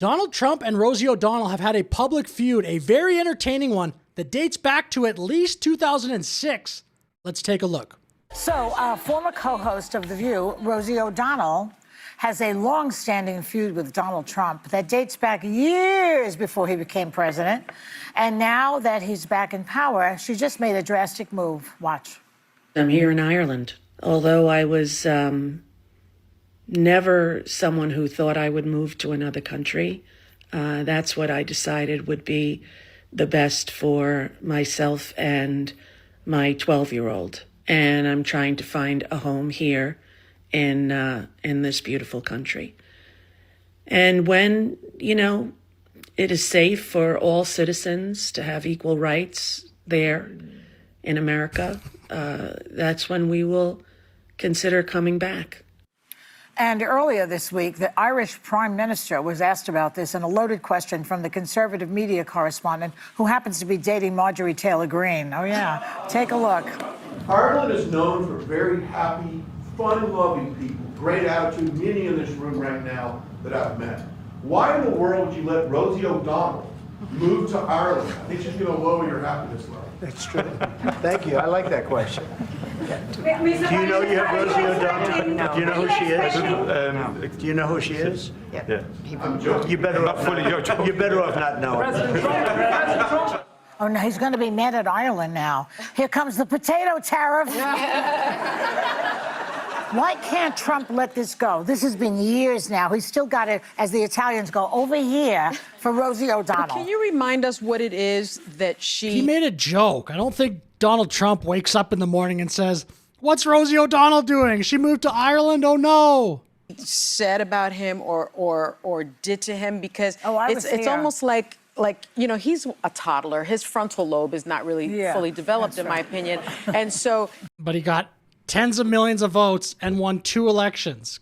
Donald Trump and Rosie O'Donnell have had a public feud, a very entertaining one that dates back to at least 2006. Let's take a look. So, former co-host of The View, Rosie O'Donnell, has a long-standing feud with Donald Trump that dates back years before he became president. And now that he's back in power, she just made a drastic move. Watch. I'm here in Ireland. Although I was never someone who thought I would move to another country, that's what I decided would be the best for myself and my 12-year-old. And I'm trying to find a home here in this beautiful country. And when, it is safe for all citizens to have equal rights there in America, that's when we will consider coming back. And earlier this week, the Irish Prime Minister was asked about this in a loaded question from the conservative media correspondent who happens to be dating Marjorie Taylor Greene. Oh, yeah. Take a look. Ireland is known for very happy, fun-loving people, great attitude, many in this room right now that I've met. Why in the world would you let Rosie O'Donnell move to Ireland? I think she's going to lower your happiness level. That's true. Thank you. I like that question. Do you know you have Rosie O'Donnell? No. Do you know who she is? Do you know who she is? Yeah. I'm joking. You better off not knowing. Oh, no, he's going to be mad at Ireland now. Here comes the potato tariff. Why can't Trump let this go? This has been years now. He's still got it, as the Italians go, over here for Rosie O'Donnell. Can you remind us what it is that He made a joke. I don't think Donald Trump wakes up in the morning and says, "What's Rosie O'Donnell doing? She moved to Ireland? Oh, no." said about him or did to him? Because it's almost like he's a toddler. His frontal lobe is not really fully developed, in my opinion. And so, but he got tens of millions of votes and won 2 elections.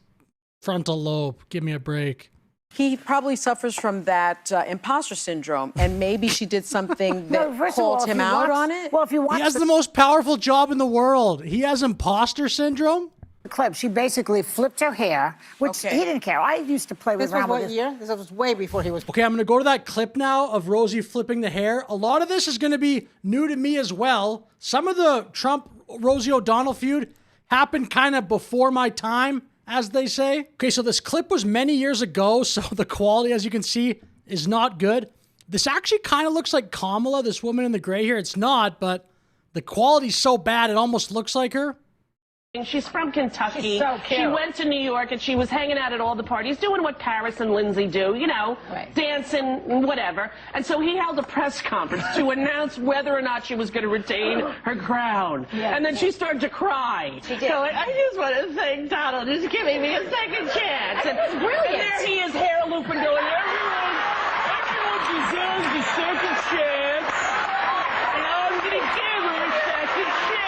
Frontal lobe, give me a break. He probably suffers from that imposter syndrome, and maybe she did something that called him out on it. Well, if you watch he has the most powerful job in the world. He has imposter syndrome. The clip, she basically flipped her hair, which he didn't care. I used to play with around with This was what year? This was way before he was. Okay, I'm going to go to that clip now of Rosie flipping the hair. A lot of this is going to be new to me as well. Some of the Trump-Rosie O'Donnell feud happened kind of before my time, as they say. Okay, so this clip was many years ago, so the quality, as you can see, is not good. This actually kind of looks like Kamala, this woman in the gray hair. It's not, but the quality's so bad, it almost looks like her. She's from Kentucky. She's so cute. She went to New York and she was hanging out at all the parties, doing what Paris and Lindsay do, dancing and whatever. And so he held a press conference to announce whether or not she was going to retain her crown. And then she started to cry. She did. So I just want to thank Donald is giving me a second chance. And there he is, hair looping, going, everyone deserves a second chance. And I'm going to give her a second chance.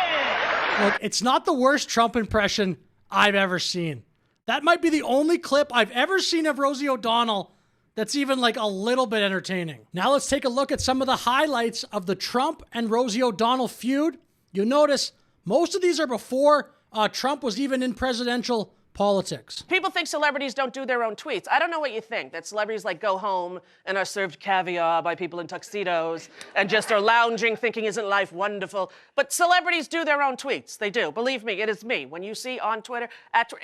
Look, it's not the worst Trump impression I've ever seen. That might be the only clip I've ever seen of Rosie O'Donnell that's even like a little bit entertaining. Now let's take a look at some of the highlights of the Trump and Rosie O'Donnell feud. You'll notice most of these are before Trump was even in presidential politics. People think celebrities don't do their own tweets. I don't know what you think, that celebrities go home and are served caviar by people in tuxedos and just are lounging thinking, isn't life wonderful? But celebrities do their own tweets. They do. Believe me, it is me. When you see on Twitter,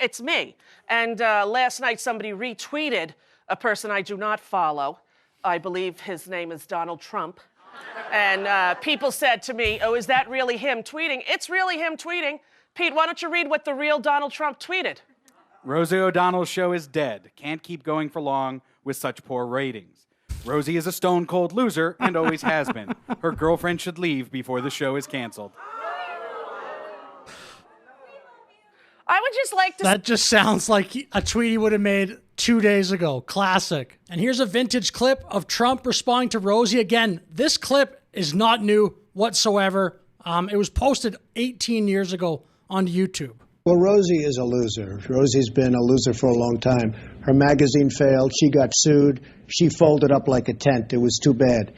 it's me. And last night somebody retweeted a person I do not follow. I believe his name is Donald Trump. And people said to me, oh, is that really him tweeting? It's really him tweeting. Pete, why don't you read what the real Donald Trump tweeted? Rosie O'Donnell's show is dead. Can't keep going for long with such poor ratings. Rosie is a stone-cold loser and always has been. Her girlfriend should leave before the show is canceled. I would just like to... That just sounds like a tweet he would have made 2 days ago. Classic. And here's a vintage clip of Trump responding to Rosie. Again, this clip is not new whatsoever. It was posted 18 years ago on YouTube. Well, Rosie is a loser. Rosie's been a loser for a long time. Her magazine failed. She got sued. She folded up like a tent. It was too bad.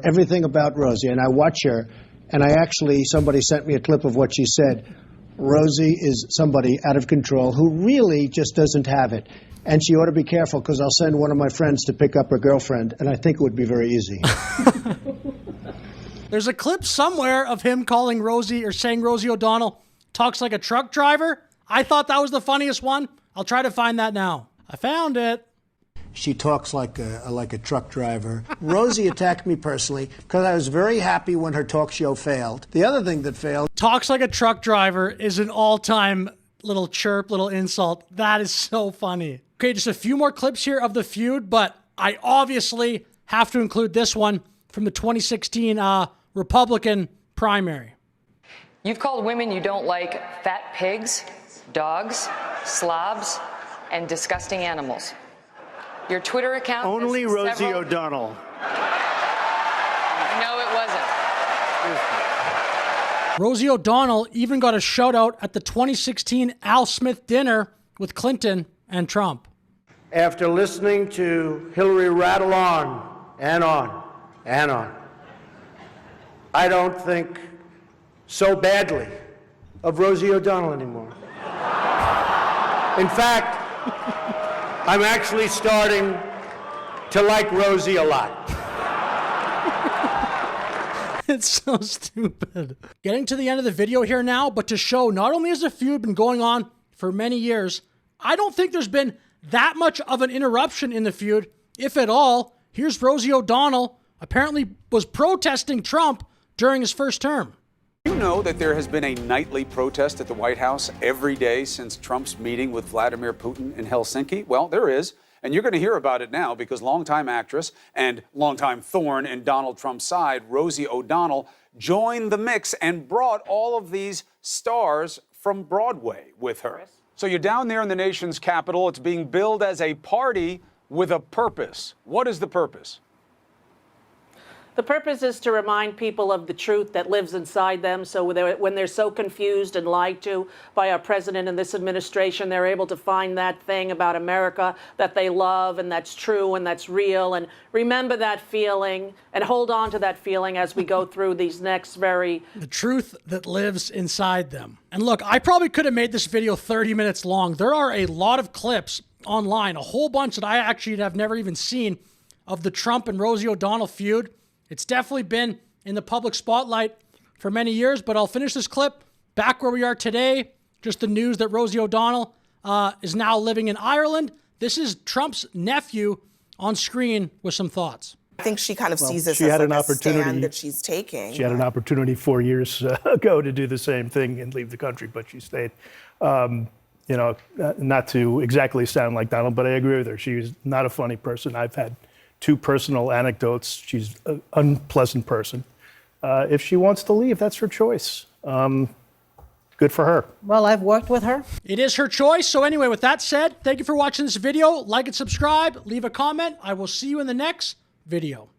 Everything about Rosie, and I watch her, and somebody sent me a clip of what she said. Rosie is somebody out of control who really just doesn't have it. And she ought to be careful, because I'll send one of my friends to pick up her girlfriend, and I think it would be very easy. There's a clip somewhere of him calling Rosie, or saying Rosie O'Donnell talks like a truck driver. I thought that was the funniest one. I'll try to find that now. I found it. She talks like a truck driver. Rosie attacked me personally because I was very happy when her talk show failed. The other thing that failed... Talks like a truck driver is an all-time little chirp, little insult. That is so funny. Okay, just a few more clips here of the feud, but I obviously have to include this one from the 2016 Republican primary. You've called women you don't like fat pigs, dogs, slobs, and disgusting animals. Your Twitter account... Only Rosie O'Donnell. No, it wasn't. Rosie O'Donnell even got a shout out at the 2016 Al Smith dinner with Clinton and Trump. After listening to Hillary rattle on and on and on, I don't think so badly of Rosie O'Donnell anymore. In fact, I'm actually starting to like Rosie a lot. It's so stupid. Getting to the end of the video here now, but to show not only has the feud been going on for many years, I don't think there's been that much of an interruption in the feud, if at all. Here's Rosie O'Donnell, apparently was protesting Trump during his first term. You know that there has been a nightly protest at the White House every day since Trump's meeting with Vladimir Putin in Helsinki? Well, there is, and you're going to hear about it now because longtime actress and longtime thorn in Donald Trump's side, Rosie O'Donnell, joined the mix and brought all of these stars from Broadway with her. So you're down there in the nation's capital. It's being billed as a party with a purpose. What is the purpose? The purpose is to remind people of the truth that lives inside them. So when they're so confused and lied to by our president and this administration, they're able to find that thing about America that they love and that's true and that's real. And remember that feeling and hold on to that feeling as we go through these next the truth that lives inside them. And look, I probably could have made this video 30 minutes long. There are a lot of clips online, a whole bunch that I actually have never even seen of the Trump and Rosie O'Donnell feud. It's definitely been in the public spotlight for many years, but I'll finish this clip back where we are today. Just the news that Rosie O'Donnell is now living in Ireland. This is Trump's nephew on screen with some thoughts. I think she kind of sees this as like a stand that she's taking. She had an opportunity 4 years ago to do the same thing and leave the country, but she stayed. Not to exactly sound like Donald, but I agree with her. She's not a funny person. I've had 2 personal anecdotes. She's an unpleasant person. If she wants to leave, that's her choice. Good for her. Well, I've worked with her. It is her choice. So anyway, with that said, thank you for watching this video. Like and subscribe. Leave a comment. I will see you in the next video.